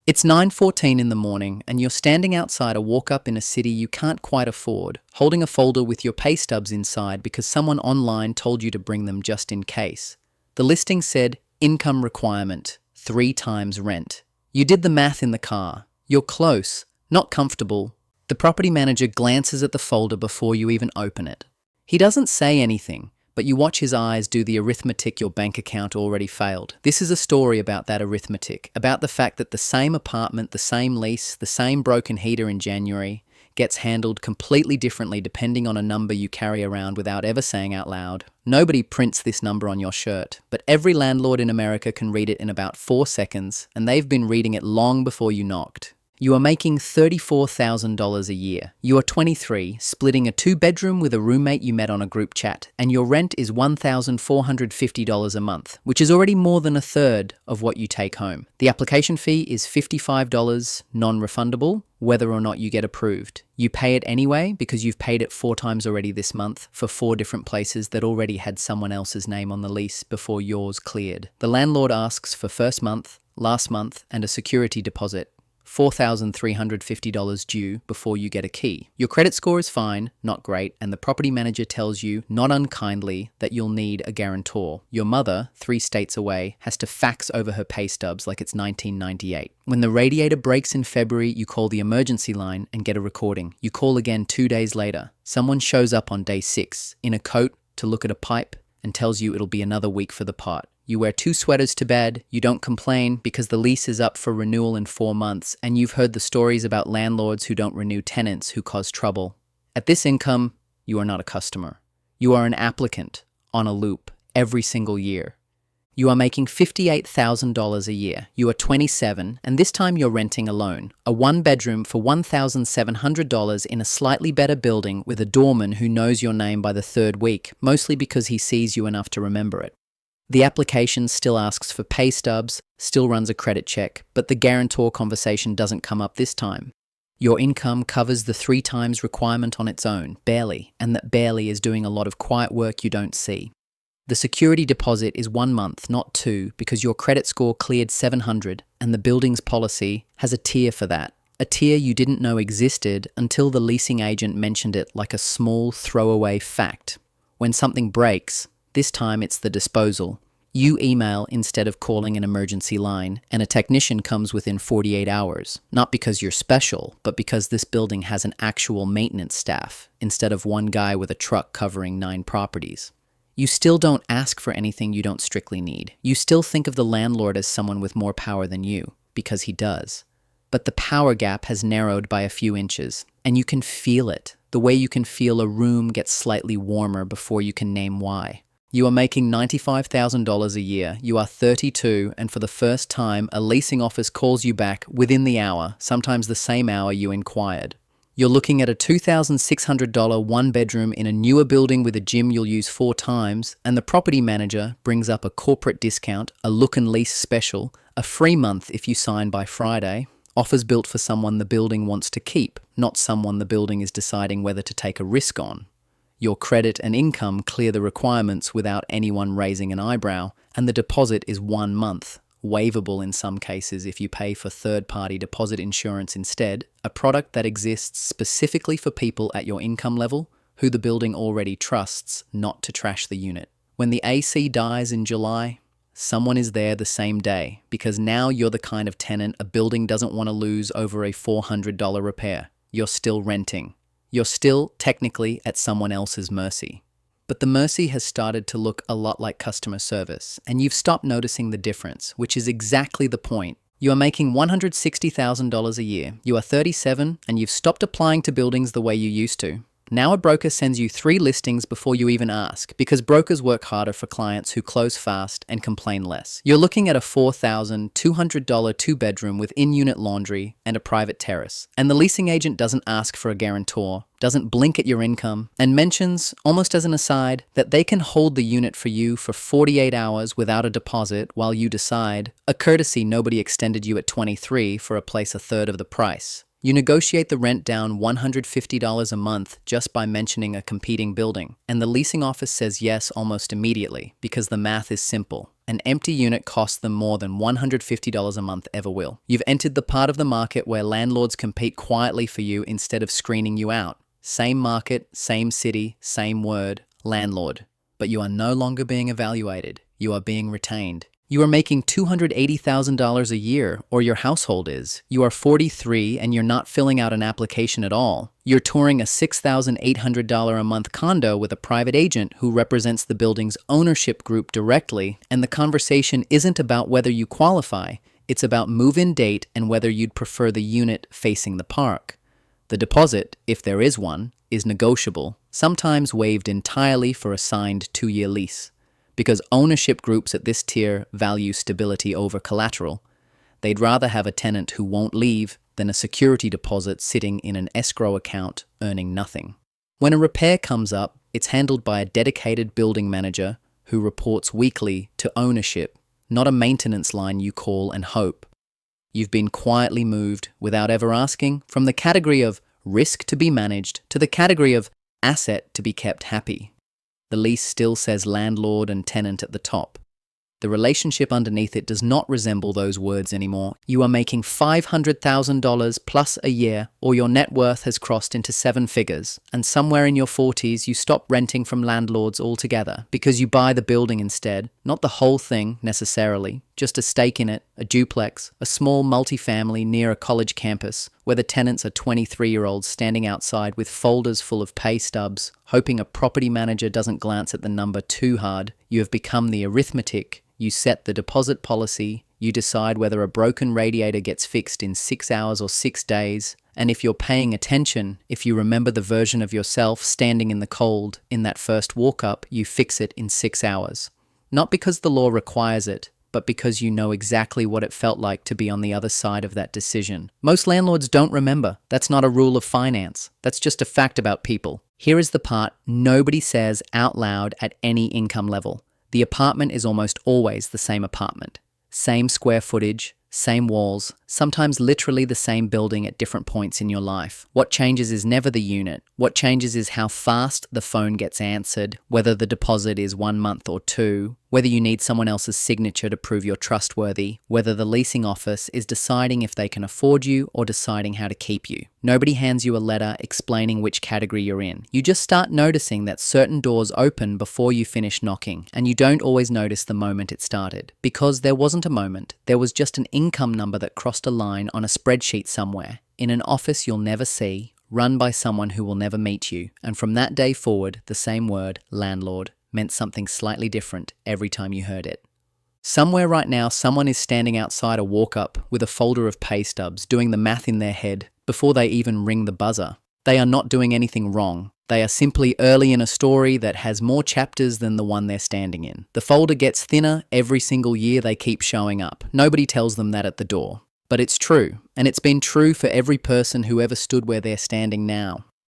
It's 9:14 in the morning and you're standing outside a walk-up in a city you can't quite afford, holding a folder with your pay stubs inside because someone online told you to bring them just in case. The listing said, income requirement, 3 times rent. You did the math in the car. You're close, not comfortable. The property manager glances at the folder before you even open it. He doesn't say anything, but you watch his eyes do the arithmetic your bank account already failed. This is a story about that arithmetic, about the fact that the same apartment, the same lease, the same broken heater in January gets handled completely differently depending on a number you carry around without ever saying out loud. Nobody prints this number on your shirt, but every landlord in America can read it in about 4 seconds, and they've been reading it long before you knocked. You are making $34,000 a year. You are 23, splitting a 2-bedroom with a roommate you met on a group chat, and your rent is $1,450 a month, which is already more than a third of what you take home. The application fee is $55, non-refundable, whether or not you get approved. You pay it anyway because you've paid it 4 times already this month for 4 different places that already had someone else's name on the lease before yours cleared. The landlord asks for first month, last month, and a security deposit. $4,350 due before you get a key. Your credit score is fine, not great, and the property manager tells you, not unkindly, that you'll need a guarantor. Your mother, 3 states away, has to fax over her pay stubs like it's 1998. When the radiator breaks in February, you call the emergency line and get a recording. You call again 2 days later. Someone shows up on day 6 in a coat to look at a pipe and tells you it'll be another week for the part. You wear 2 sweaters to bed, you don't complain because the lease is up for renewal in 4 months, and you've heard the stories about landlords who don't renew tenants who cause trouble. At this income, you are not a customer. You are an applicant on a loop every single year. You are making $58,000 a year. You are 27, and this time you're renting alone. A 1-bedroom for $1,700 in a slightly better building with a doorman who knows your name by the 3rd week, mostly because he sees you enough to remember it. The application still asks for pay stubs, still runs a credit check, but the guarantor conversation doesn't come up this time. Your income covers the 3 times requirement on its own, barely, and that barely is doing a lot of quiet work you don't see. The security deposit is 1 month, not 2, because your credit score cleared 700, and the building's policy has a tier for that. A tier you didn't know existed until the leasing agent mentioned it like a small throwaway fact. When something breaks, this time it's the disposal. You email instead of calling an emergency line, and a technician comes within 48 hours. Not because you're special, but because this building has an actual maintenance staff, instead of one guy with a truck covering 9 properties. You still don't ask for anything you don't strictly need. You still think of the landlord as someone with more power than you, because he does. But the power gap has narrowed by a few inches, and you can feel it, the way you can feel a room get slightly warmer before you can name why. You are making $95,000 a year, you are 32, and for the first time, a leasing office calls you back within the hour, sometimes the same hour you inquired. You're looking at a $2,600 1-bedroom in a newer building with a gym you'll use 4 times, and the property manager brings up a corporate discount, a look and lease special, a free month if you sign by Friday, offers built for someone the building wants to keep, not someone the building is deciding whether to take a risk on. Your credit and income clear the requirements without anyone raising an eyebrow, and the deposit is 1 month, waivable in some cases if you pay for third-party deposit insurance instead, a product that exists specifically for people at your income level who the building already trusts not to trash the unit. When the AC dies in July, someone is there the same day, because now you're the kind of tenant a building doesn't want to lose over a $400 repair. You're still renting. You're still, technically, at someone else's mercy. But the mercy has started to look a lot like customer service, and you've stopped noticing the difference, which is exactly the point. You are making $160,000 a year. You are 37, and you've stopped applying to buildings the way you used to. Now a broker sends you 3 listings before you even ask, because brokers work harder for clients who close fast and complain less. You're looking at a $4,200 2-bedroom with in-unit laundry and a private terrace. And the leasing agent doesn't ask for a guarantor, doesn't blink at your income, and mentions, almost as an aside, that they can hold the unit for you for 48 hours without a deposit while you decide, a courtesy nobody extended you at 23 for a place a third of the price. You negotiate the rent down $150 a month just by mentioning a competing building, and the leasing office says yes almost immediately because the math is simple. An empty unit costs them more than $150 a month ever will. You've entered the part of the market where landlords compete quietly for you instead of screening you out. Same market, same city, same word, landlord. But you are no longer being evaluated. You are being retained. You are making $280,000 a year, or your household is. You are 43 and you're not filling out an application at all. You're touring a $6,800 a month condo with a private agent who represents the building's ownership group directly, and the conversation isn't about whether you qualify. It's about move-in date and whether you'd prefer the unit facing the park. The deposit, if there is one, is negotiable, sometimes waived entirely for a signed 2-year lease. Because ownership groups at this tier value stability over collateral, they'd rather have a tenant who won't leave than a security deposit sitting in an escrow account earning nothing. When a repair comes up, it's handled by a dedicated building manager who reports weekly to ownership, not a maintenance line you call and hope. You've been quietly moved, without ever asking, from the category of risk to be managed to the category of asset to be kept happy. The lease still says landlord and tenant at the top. The relationship underneath it does not resemble those words anymore. You are making $500,000 plus a year, or your net worth has crossed into 7 figures, and somewhere in your 40s you stop renting from landlords altogether because you buy the building instead, not the whole thing necessarily, just a stake in it, a duplex, a small multifamily near a college campus where the tenants are 23-year-olds standing outside with folders full of pay stubs, hoping a property manager doesn't glance at the number too hard. You have become the arithmetic. You set the deposit policy, you decide whether a broken radiator gets fixed in 6 hours or 6 days, and if you're paying attention, if you remember the version of yourself standing in the cold in that first walk-up, you fix it in 6 hours. Not because the law requires it, but because you know exactly what it felt like to be on the other side of that decision. Most landlords don't remember. That's not a rule of finance. That's just a fact about people. Here is the part nobody says out loud at any income level. The apartment is almost always the same apartment. Same square footage, same walls, sometimes literally the same building at different points in your life. What changes is never the unit. What changes is how fast the phone gets answered, whether the deposit is 1 month or 2, whether you need someone else's signature to prove you're trustworthy, whether the leasing office is deciding if they can afford you or deciding how to keep you. Nobody hands you a letter explaining which category you're in. You just start noticing that certain doors open before you finish knocking, and you don't always notice the moment it started. Because there wasn't a moment, there was just an income number that crossed a line on a spreadsheet somewhere, in an office you'll never see, run by someone who will never meet you, and from that day forward, the same word, landlord, meant something slightly different every time you heard it. Somewhere right now, someone is standing outside a walk-up with a folder of pay stubs, doing the math in their head before they even ring the buzzer. They are not doing anything wrong. They are simply early in a story that has more chapters than the one they're standing in. The folder gets thinner every single year they keep showing up. Nobody tells them that at the door. But it's true, and it's been true for every person who ever stood where they're standing now.